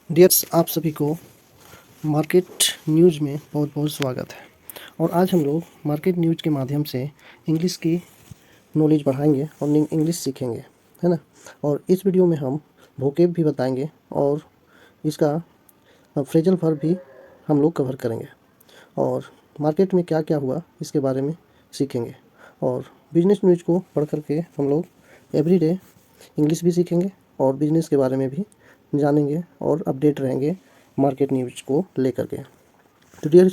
Dears, आप सभी को मार्केट न्यूज़ में बहुत बहुत स्वागत है। और आज हम लोग मार्केट न्यूज़ के माध्यम से इंग्लिश की नॉलेज बढ़ाएंगे और इंग्लिश सीखेंगे, है ना। और इस वीडियो में हम वोकेब भी बताएंगे और इसका फ्रेजल वर्ब भी हम लोग कवर करेंगे और मार्केट में क्या क्या हुआ इसके बारे में सीखेंगे। और बिजनेस न्यूज़ को पढ़ करके हम लोग एवरीडे इंग्लिश भी सीखेंगे और बिजनेस के बारे में भी जानेंगे और अपडेट रहेंगे मार्केट न्यूज़ को लेकर के। तो डियर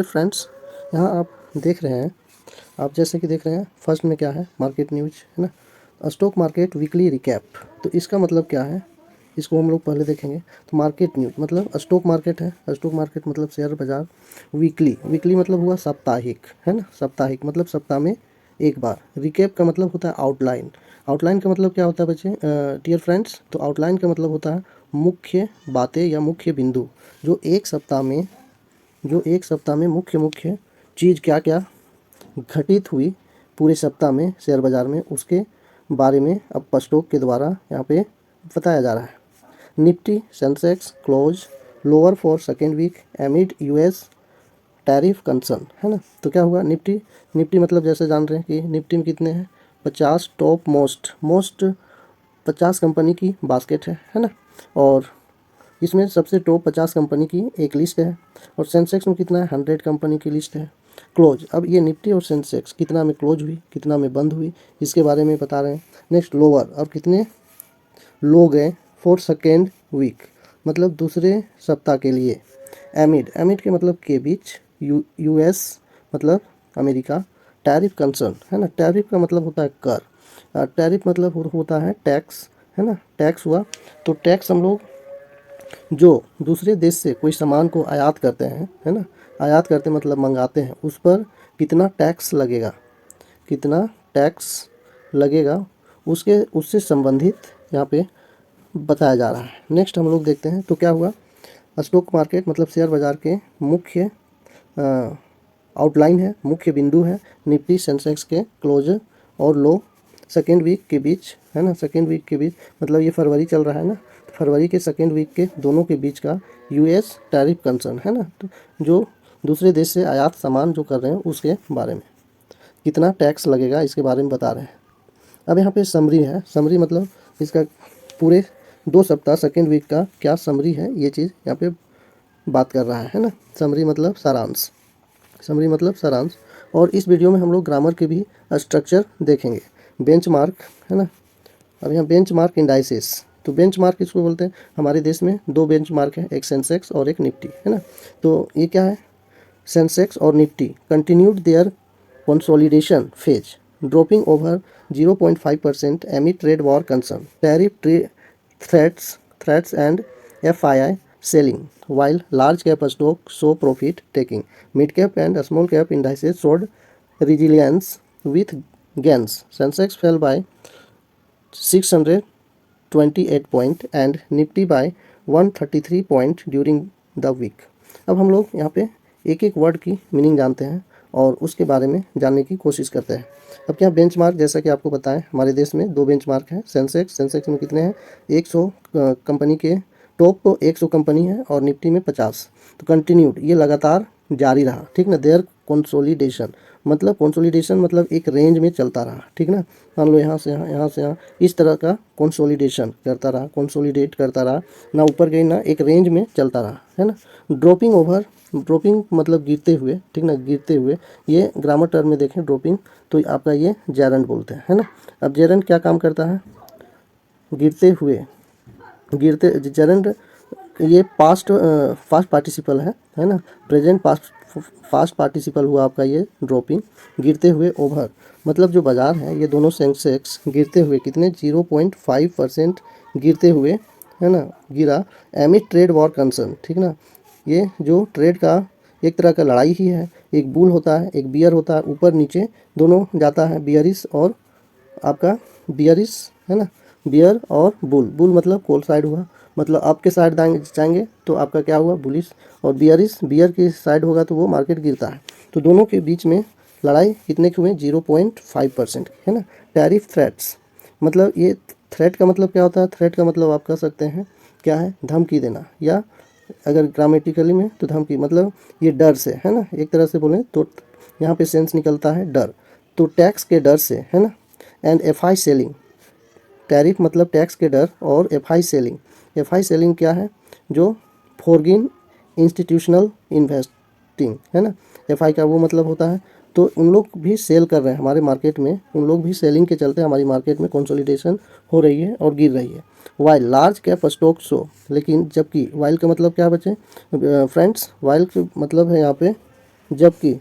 फ्रेंड्स, यहाँ आप देख रहे हैं, आप जैसे कि देख रहे हैं फर्स्ट में क्या है, मार्केट न्यूज़, है ना। Stock market weekly recap. तो इसका मतलब क्या है, इसको हम लोग पहले देखेंगे। तो मार्केट न्यूज़ मतलब स्टॉक मार्केट है, स्टॉक मार्केट मतलब शेयर बाजार। वीकली मतलब हुआ साप्ताहिक, है ना। साप्ताहिक मतलब सप्ताह में एक बार। रिकैप का मतलब होता है आउटलाइन। आउटलाइन का मतलब क्या होता है बच्चे, डियर फ्रेंड्स? तो आउटलाइन का मतलब होता है मुख्य बातें या मुख्य बिंदु, जो एक सप्ताह में मुख्य मुख्य चीज़ क्या क्या घटित हुई पूरे सप्ताह में शेयर बाज़ार में, उसके बारे में अब स्टॉक के द्वारा यहाँ पे बताया जा रहा है। Nifty Sensex close lower for second week amid US tariff concern, है ना। तो क्या हुआ, निफ्टी मतलब जैसे जान रहे हैं कि निफ्टी में कितने हैं, 50 टॉप मोस्ट 50 कंपनी की बास्केट है ना। और इसमें सबसे टॉप 50 कंपनी की एक लिस्ट है। और सेंसेक्स में कितना है, 100 कंपनी की लिस्ट है। क्लोज, अब ये निफ्टी और सेंसेक्स कितना में क्लोज हुई, कितना में बंद हुई, इसके बारे में बता रहे हैं। नेक्स्ट लोअर, अब कितने लो गए फॉर सेकेंड वीक मतलब दूसरे सप्ताह के लिए। एमिड के मतलब के बीच। यूएस मतलब अमेरिका। टैरिफ कंसर्न, है ना। टैरिफ का मतलब होता है कर। टैरिफ मतलब होता है टैक्स, है ना। टैक्स हुआ तो टैक्स हम लोग जो दूसरे देश से कोई सामान को आयात करते हैं, है ना। आयात करते मतलब मंगाते हैं, उस पर कितना टैक्स लगेगा, कितना टैक्स लगेगा उससे संबंधित यहाँ पे बताया जा रहा है। नेक्स्ट हम लोग देखते हैं तो क्या हुआ, स्टॉक मार्केट मतलब शेयर बाजार के मुख्य आउटलाइन है, मुख्य बिंदु है निफ्टी सेंसेक्स के क्लोज और लो सेकेंड वीक के बीच, है ना। सेकेंड वीक के बीच मतलब ये फरवरी चल रहा है ना, फरवरी के सेकेंड वीक के दोनों के बीच का यूएस टैरिफ कंसर्न, है ना। तो जो दूसरे देश से आयात सामान जो कर रहे हैं उसके बारे में कितना टैक्स लगेगा इसके बारे में बता रहे हैं। अब यहाँ पे समरी है, समरी मतलब इसका पूरे 2 सप्ताह सेकेंड वीक का क्या समरी है, ये चीज़ यहाँ पे बात कर रहा है ना। समरी मतलब सारांश, समरी मतलब सारांश। और इस वीडियो में हम लोग ग्रामर के भी स्ट्रक्चर देखेंगे। बेंचमार्क, है ना। अब यहाँ बेंचमार्क इंडाइसेस, तो बेंचमार्क किसको बोलते हैं, हमारे देश में 2 बेंचमार्क है, एक सेंसेक्स और एक निफ्टी, है ना। तो ये क्या है, सेंसेक्स और Nifty continued their consolidation phase dropping over 0.5% amid trade war concern, threats and FII selling, while large cap stock show profit taking. Mid cap and small cap indices showed resilience with gains. Sensex fell by 628 point and Nifty by 133 point during the week. अब हम लोग यहाँ पे एक एक word की meaning जानते हैं और उसके बारे में जानने की कोशिश करते हैं। अब क्या बेंचमार्क, जैसा कि आपको पता है हमारे देश में 2 बेंचमार्क हैं। सेंसेक्स में कितने हैं, 100 कंपनी के टॉप 100 कंपनी है और निफ्टी में 50। तो कंटिन्यूड ये लगातार जारी रहा, ठीक ना। देयर कंसोलिडेशन मतलब एक रेंज में चलता रहा, ठीक ना। मान लो यहाँ से यहाँ, यहाँ से यहाँ, इस तरह का कंसोलिडेशन करता रहा, कंसोलिडेट करता रहा, ना ऊपर गई ना, एक रेंज में चलता रहा, है ना। ड्रॉपिंग मतलब गिरते हुए, ठीक ना, गिरते हुए। ये ग्रामर टर्म में देखें ड्रॉपिंग तो आपका ये जेरंट बोलते हैं, है ना। अब जेरंट क्या काम करता है, गिरते हुए, जेरंट ये फास्ट पार्टिसिपल है ना। प्रेजेंट फास्ट पार्टिसिपल हुआ आपका ये ड्रॉपिंग, गिरते हुए ओवर मतलब जो बाजार है, ये दोनों सेंसेक्स गिरते हुए कितने 0.5% गिरते हुए, है ना, गिरा। एमिड ट्रेड वॉर कंसर्न, ठीक ना। ये जो ट्रेड का एक तरह का लड़ाई ही है, एक बुल होता है एक बियर होता है, ऊपर नीचे दोनों जाता है, बियरिश और आपका बियरिश, है ना। बियर और बुल मतलब कोल साइड हुआ, मतलब आपके साइड जाएंगे तो आपका क्या हुआ, बुलिश। और बियर की साइड होगा तो वो मार्केट गिरता है। तो दोनों के बीच में लड़ाई कितने के हुए, 0.5%, है ना। टैरिफ थ्रेट्स मतलब ये थ्रेट का मतलब क्या होता है, थ्रेट का मतलब आप कह सकते हैं क्या है, धमकी देना, या अगर ग्रामेटिकली में तो धमकी मतलब ये डर से, है ना, एक तरह से बोलें तो यहाँ पे सेंस निकलता है डर, तो टैक्स के डर से, है ना। एंड एफआई सेलिंग, टैरिफ मतलब टैक्स के डर, और एफआई सेलिंग, एफआई सेलिंग क्या है, जो फॉरगिन इंस्टीट्यूशनल इन्वेस्टिंग, है ना। एफआई का वो मतलब होता है, तो उन लोग भी सेल कर रहे हैं हमारे मार्केट में, उन लोग भी सेलिंग के चलते हमारी मार्केट में कंसोलिडेशन हो रही है और गिर रही है। While large cap stock show, लेकिन जबकि, वाइल का मतलब क्या बचे फ्रेंड्स, वाइल का मतलब है यहाँ पे जबकि,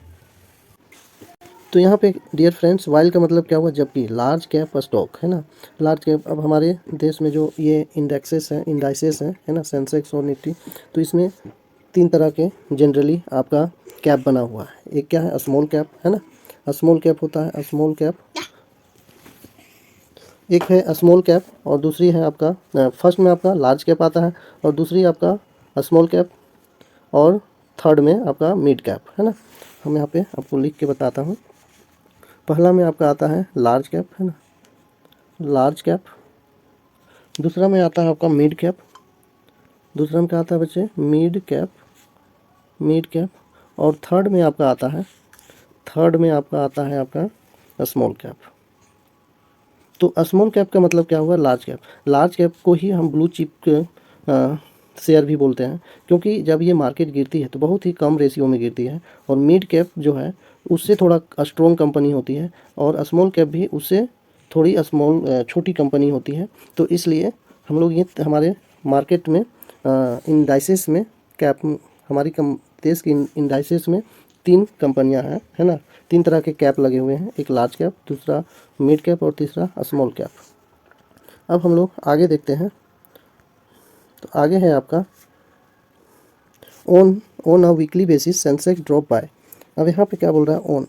तो यहाँ पे डियर फ्रेंड्स वाइल का मतलब क्या हुआ, जबकि लार्ज कैप स्टॉक, है ना, लार्ज कैप। अब हमारे देश में जो ये इंडेक्सेस हैं, इंडाइसेस हैं, है ना, सेंसेक्स और निफ्टी, तो इसमें तीन तरह के जनरली आपका कैप बना हुआ है। एक क्या है, स्मॉल कैप, है ना, स्मॉल कैप होता है, स्मॉल कैप, एक है स्मॉल कैप, और दूसरी है आपका फर्स्ट में आपका लार्ज कैप आता है, और दूसरी आपका स्मॉल कैप, और थर्ड में आपका मिड कैप, है ना। हम यहाँ पे आपको लिख के बताता हूँ। पहला में आपका आता है लार्ज कैप, है ना, लार्ज कैप। दूसरा में आता है आपका मिड कैप, दूसरा में क्या आता है बच्चे, मिड कैप, मिड कैप। और थर्ड में आपका आता है, थर्ड में आपका आता है आपका स्मॉल कैप। तो स्मॉल कैप का मतलब क्या हुआ, लार्ज कैप। लार्ज कैप को ही हम ब्लू चिप शेयर भी बोलते हैं, क्योंकि जब ये मार्केट गिरती है तो बहुत ही कम रेशियो में गिरती है, और मिड कैप जो है उससे थोड़ा स्ट्रॉन्ग कंपनी होती है, और स्मॉल कैप भी उससे थोड़ी स्मॉल छोटी कंपनी होती है। तो इसलिए हम लोग ये हमारे मार्केट में इंडाइसेस में कैप, हमारी देश की इंडाइसेस में तीन कंपनियां हैं, है ना, तीन तरह के कैप लगे हुए हैं, एक लार्ज कैप, दूसरा मिड कैप, और तीसरा स्मॉल कैप। अब हम लोग आगे देखते हैं, तो आगे है आपका on a weekly basis Sensex drop bye. अब यहाँ पे क्या बोल रहा है, ऑन,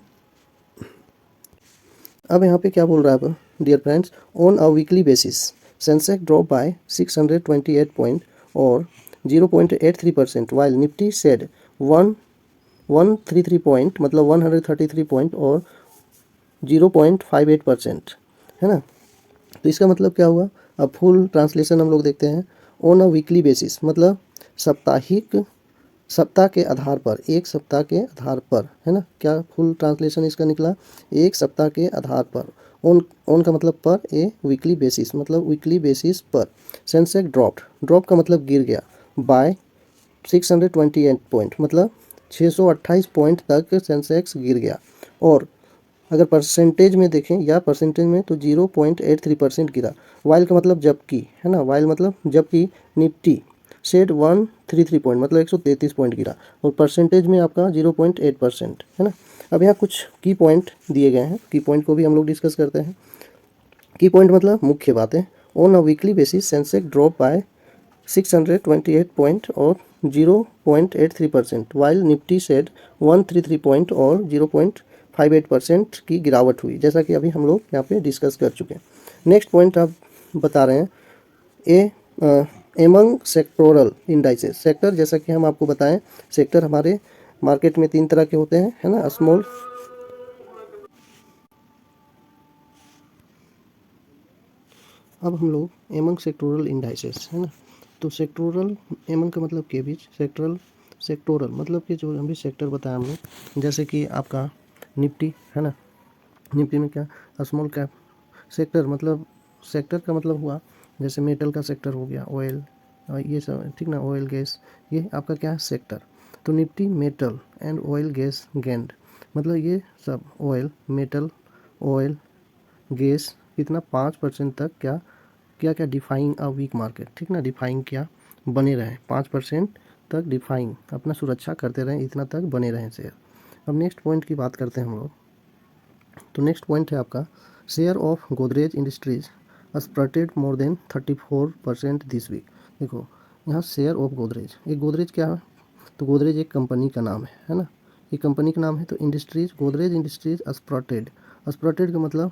अब यहाँ पे क्या बोल रहा है अब dear friends, on a weekly basis Sensex drop by 628 point और 0.83%, वाइल निफ्टी सेड 133 पॉइंट मतलब 133 पॉइंट और 0.58%, है ना। तो इसका मतलब क्या हुआ, अब फुल ट्रांसलेशन हम लोग देखते हैं। ऑन अ वीकली बेसिस मतलब साप्ताहिक, सप्ताह के आधार पर, एक सप्ताह के आधार पर, है ना, क्या फुल ट्रांसलेशन इसका निकला, एक सप्ताह के आधार पर। ऑन का मतलब पर, ए वीकली बेसिस मतलब वीकली बेसिस पर। सेंसेक्स ड्रॉप्ड, ड्रॉप का मतलब गिर गया, बाय 628 पॉइंट मतलब 628 पॉइंट तक सेंसेक्स गिर गया। और अगर परसेंटेज में देखें या परसेंटेज में तो 0.83% गिरा। वाइल का मतलब जबकि, है ना, वाइल मतलब जबकि निफ्टी सेड 133 पॉइंट मतलब 133 पॉइंट गिरा, और परसेंटेज में आपका 0.8%, है ना। अब यहाँ कुछ की पॉइंट दिए गए हैं, की पॉइंट को भी हम लोग डिस्कस करते हैं। की पॉइंट मतलब मुख्य बातें। On a weekly basis Sensex drop by 628 point और 0.83%, वाइल निफ्टी सेड 133 पॉइंट और 0.58% की गिरावट हुई, जैसा कि अभी हम लोग यहाँ पे डिस्कस कर चुके हैं। नेक्स्ट पॉइंट आप बता रहे हैं, ए एमंग सेक्टोरल इंडाइसेस, सेक्टर, जैसा कि हम आपको बताएं सेक्टर हमारे मार्केट में तीन तरह के होते हैं, है ना, स्मॉल, अब हम लोग एमंग सेक्टोरल इंडाइसेस, है ना, तो सेक्टोरल, एमंग का मतलब के बीच, सेक्टरल, सेक्टोरल मतलब कि जो हम भी सेक्टर बताया हम लोग, जैसे कि आपका निफ्टी, है ना, निफ्टी में क्या, स्मॉल कैप। सेक्टर मतलब, सेक्टर का मतलब हुआ जैसे मेटल का सेक्टर हो गया, ऑयल, ये सब, ठीक ना, ऑयल गैस, ये आपका क्या है सेक्टर। तो Nifty metal and oil gas gained, मतलब ये सब ऑयल, मेटल, ऑयल, गैस, कितना 5% तक क्या क्या क्या डिफाइंग अ वीक मार्केट, ठीक ना, डिफाइंग क्या, बने रहें 5% तक, डिफाइंग अपना सुरक्षा करते रहें, इतना तक बने रहें शेयर। अब नेक्स्ट पॉइंट की बात करते हैं हम लोग, तो नेक्स्ट पॉइंट है आपका share of Godrej Industries spurted more than 34% this week. देखो यहाँ शेयर ऑफ गोदरेज, एक गोदरेज क्या है, तो गोदरेज एक कंपनी का नाम है ना, ये कंपनी का नाम है। तो इंडस्ट्रीज, गोदरेज इंडस्ट्रीज स्प्रेटेड, स्प्रेटेड का मतलब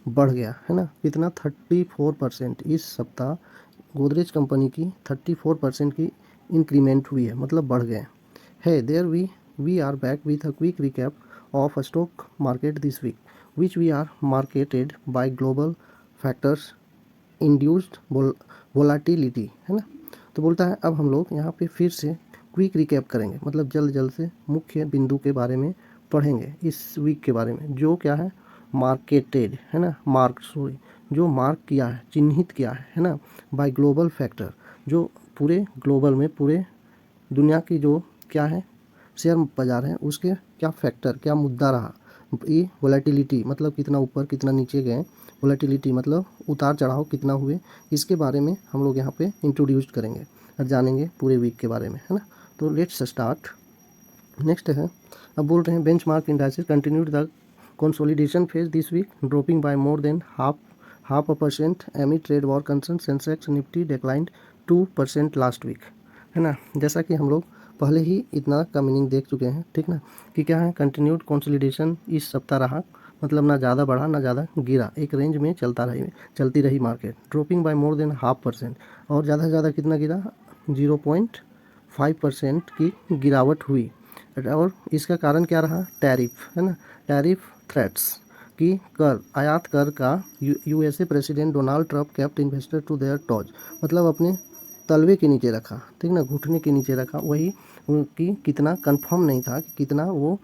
बढ़ गया, है ना, कितना 34%, इस सप्ताह गोदरेज कंपनी की 34% की इंक्रीमेंट हुई है, मतलब बढ़ गए है। There we are back with a quick recap of a stock market this week, which we are marketed by global factors induced volatility, है ना। तो बोलता है अब हम लोग यहाँ पे फिर से क्विक रिकैप करेंगे, मतलब जल्द जल्द से मुख्य बिंदु के बारे में पढ़ेंगे इस वीक के बारे में, जो क्या है मार्केटेड है ना, जो मार्क किया है, चिन्हित किया है ना, बाय ग्लोबल फैक्टर, जो पूरे ग्लोबल में पूरे दुनिया की जो क्या है शेयर बाजार है उसके क्या फैक्टर, क्या मुद्दा रहा। ये वोलेटिलिटी मतलब कितना ऊपर कितना नीचे गए, वोलेटिलिटी मतलब उतार चढ़ाव कितना हुए, इसके बारे में हम लोग यहाँ पे इंट्रोड्यूस करेंगे और जानेंगे पूरे वीक के बारे में, है ना। तो लेट्स स्टार्ट। नेक्स्ट है, अब बोल रहे हैं benchmark indices continued the consolidation phase this week, dropping by more than half a percent amid trade war concerns, Sensex Nifty declined 2% last week, है ना। जैसा कि हम लोग पहले ही इतना का मीनिंग देख चुके हैं, ठीक ना, कि क्या है कंटिन्यूड कंसोलिडेशन इस सप्ताह रहा, मतलब ना ज़्यादा बढ़ा ना ज़्यादा गिरा, एक रेंज में चलती रही market. Dropping by more than 0.5%, और ज़्यादा से ज़्यादा कितना गिरा 0.5% की गिरावट हुई। और इसका कारण क्या रहा, टैरिफ, है ना, टैरिफ थ्रेट्स कि कर आयात कर का USA president Donald Trump kept investor to their toes, मतलब अपने तलवे के नीचे रखा, ठीक ना, घुटने के नीचे रखा, वही कि कितना कंफर्म नहीं था कि कितना वो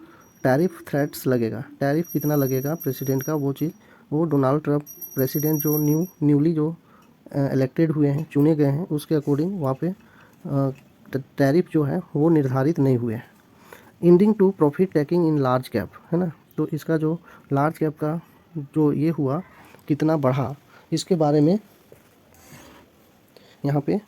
टैरिफ थ्रेट्स लगेगा, टैरिफ कितना लगेगा प्रेसिडेंट का, वो चीज़ वो डोनाल्ड ट्रंप प्रेसिडेंट जो न्यूली जो इलेक्टेड हुए हैं, चुने गए हैं, उसके अकॉर्डिंग वहाँ पे टैरिफ जो है वो निर्धारित नहीं हुए हैं। Ending to profit taking in large cap, है ना, तो इसका जो लार्ज कैप का जो ये हुआ कितना बढ़ा, इसके बारे में यहाँ पे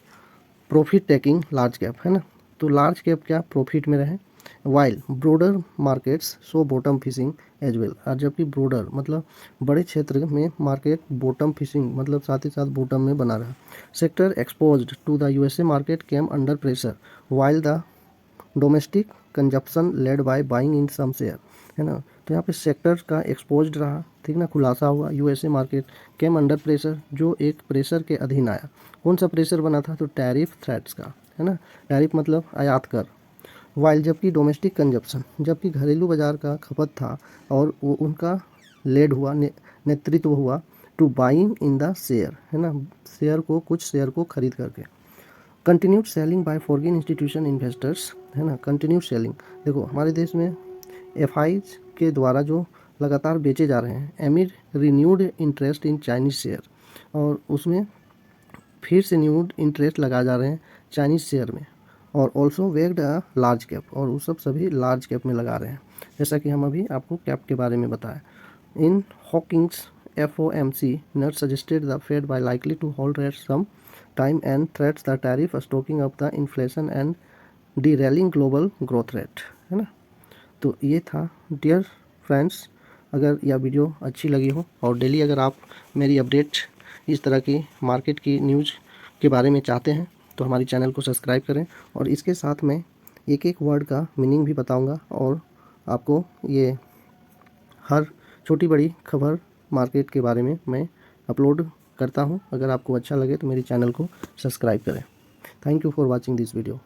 प्रॉफिट टेकिंग लार्ज कैप, है ना, तो लार्ज कैप क्या प्रॉफिट में रहे, while broader markets saw bottom fishing as well, और जबकि ब्रोडर मतलब बड़े क्षेत्र में मार्केट बॉटम फिशिंग मतलब साथ ही साथ बॉटम में बना रहा। Sector exposed to the USA market came under pressure while the domestic consumption led by buying in some share, है ना, तो यहाँ पे सेक्टर का एक्सपोज्ड रहा, ठीक ना, खुलासा हुआ, USA market came under pressure, जो एक प्रेशर के अधीन आया। कौन सा प्रेशर बना था, तो टैरिफ थ्रेट्स का, है ना, टैरिफ मतलब आयात कर। वाइल जबकि डोमेस्टिक कंजप्शन, जबकि घरेलू बाजार का खपत था और वो उनका लेड हुआ, नेतृत्व हुआ to buying in the share, है ना, कुछ शेयर को खरीद करके। Continued selling by foreign institution investors, है ना, कंटिन्यूड सेलिंग, देखो हमारे देश में एफआईज के द्वारा जो लगातार बेचे जा रहे हैं, एमिड renewed interest in Chinese share, और उसमें फिर से न्यूड इंटरेस्ट लगा जा रहे हैं चाइनीज शेयर में, और ऑल्सो वेग्ड अ लार्ज कैप, और वो सब सभी लार्ज कैप में लगा रहे हैं, जैसा कि हम अभी आपको कैप के बारे में बताया। In hawkish FOMC note suggested the Fed by likely to hold rate some time and threats the tariff stoking up the inflation and derailing global growth rate, है ना। तो ये था डियर फ्रेंड्स, अगर यह वीडियो अच्छी लगी हो और डेली अगर आप मेरी अपडेट इस तरह की मार्केट की न्यूज़ के बारे में चाहते हैं तो हमारी चैनल को सब्सक्राइब करें, और इसके साथ मैं एक एक वर्ड का मीनिंग भी बताऊंगा, और आपको ये हर छोटी बड़ी खबर मार्केट के बारे में मैं अपलोड करता हूं। अगर आपको अच्छा लगे तो मेरी चैनल को सब्सक्राइब करें। Thank you for watching this video.